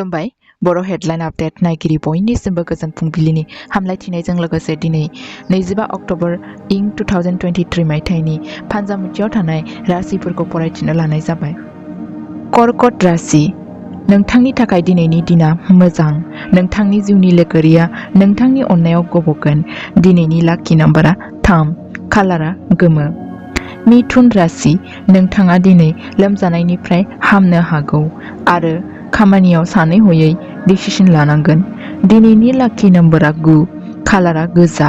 खुलुमबाय बर' headline update नायगिरि बयनिसिमबो गोजोन फुंबिलिनि हामलायथिनायजों लोगोसे दिनै 25 अक्ट'बर इं 2023 मायथाइनि फानजामुथियाव थानाय राशिफोरखौ फरायथिनो लानाय जाबाय। कर्कट राशि, नोंथांनि थाखाय दिनैनि दिना मोजां। नोंथांनि जिउनि लोगोरिया नोंथांनि अननायाव गबगोन। दिनैनि लाकी नम्बरा 3, कालारा गोमो। मिथुन राशि, नोंथाङा दिनै लोमजानायनिफ्राय हामनो हागौ आरो खामानियाव सानै हयै डिसिसन लानांगोन। दिनैनि लाकी नम्बरा 9, कालारा गोजा।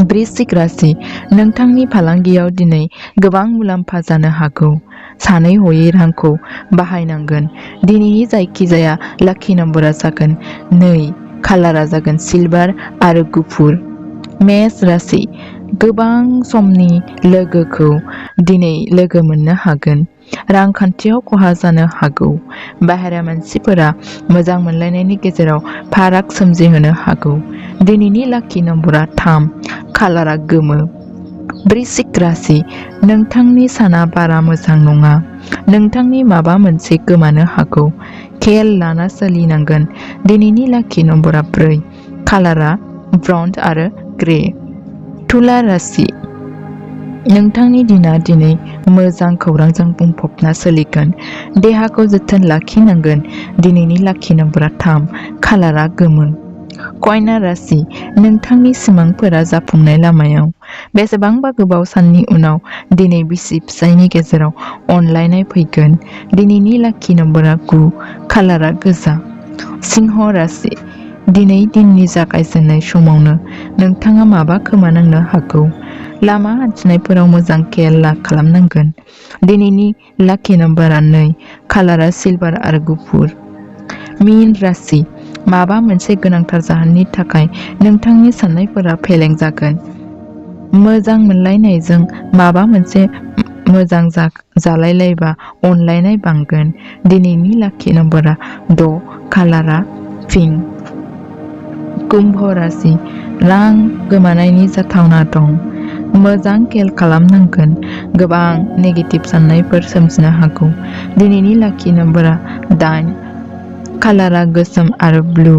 वृश्चिक राशि, नोंथांनि फालांगियाव दिनै गोबां मुलाम्फा जानो हागौ। सानै हयै रांखौ बाहायनांगोन। दिनैनि जायखिजाया लाकी नम्बरा जागोन 2, कालारा जागोन सिलभार आरो गुफुर। मेष राशि, गोबां समनि लोगोखौ दिनै लोगो मोननो हागोन। रांखान्थियाव खहा जानो हागौ। बाहेरा मानसिफोरा मोजां मोनलायनायनि गेजेराव फाराग सोमजिहोनो हागौ। दिनैनि लाकी नम्बरा 3, कालारा गोमो। वृश्चिक राशि, नोंथांनि साना बारा मोजां नङा। नोंथांनि माबा मोनसे गोमानो हागौ। खेल लाना सोलिनांगोन। दिनैनि लाकी नम्बरा 4, कालारा ब्राउन आरो ग्रे। तुला राशि, नोंथांनि दिना दिनै मोजां खौरांजों बुंफबना सोलिगोन। देहाखौ जोथोन लाखिनांगोन। दिनैनि लाकी नम्बरा 3, कालारा गोमो। कन्या राशि, नोंथांनि सिमांफोरा जाफुंनाय लामायाव। बेसेबांबा गोबाव साननि उनाव दिनै बिसि-फिसायनि गेजेराव अनलायनाय फैगोन। दिनैनि लाकी नम्बरा 9, कालारा गोजा। सिंह राशि, दिनै दिननि जागायजेननाय समावनो नोंथाङा माबा खोमानांनो हागौ। लामा हान्थिनायफोराव मोजां खेल खालामनांगोन। दिनैनि लाकी नम्बरा 2, कालारा सिलभार आरो गुफुर। मीन राशि, माबा मोनसे गोनांथार जाहोननि थाखाय नोंथांनि साननायफोरा फेलें जागोन। मोजां मोनलायनायजों माबा मोनसे मोजां जालायलायबा अनलायनाय बांगोन। दिनैनि लाकी नम्बरा 6, कालारा पिंक। कुम्भ राशि, रां गोमानायनि जाथावना दं। मोजां खेल खालामनांगोन। गोबां नेगेटिभ साननायफोर सोमजिनो हागौ। दिनैनि लाकी नम्बरा 8, कालारा गोसोम आरो ब्लु।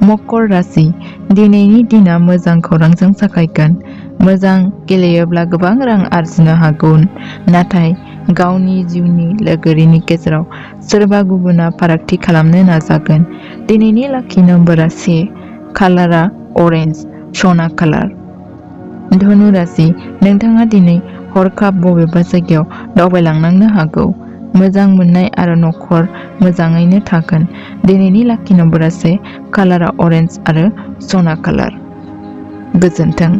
मकर राशि, दिनैनि दिना मोजां खौरांजों जागायगोन। मोजां गेलेयोब्ला गोबां रां आरजिनो हागौ, नाथाय गावनि जिउनि लोगोरिनि गेजेराव सोरबा गुबुना फारागथि खालामनो नाजागोन। दिनैनि लाकी नम्बरा 1, कालारा अरेन्ज सना कालार। धनु राशि, नोंथाङा दिनै हरखाब बबेबा जायगायाव दावबायलांनो हागौ। मोजां मोननाय आरो नखर मोजाङैनो थागोन। दिनैनि लाकी नम्बरा 1, कालारा अरेन्ज आरो सना कालार। गोजोन्थों।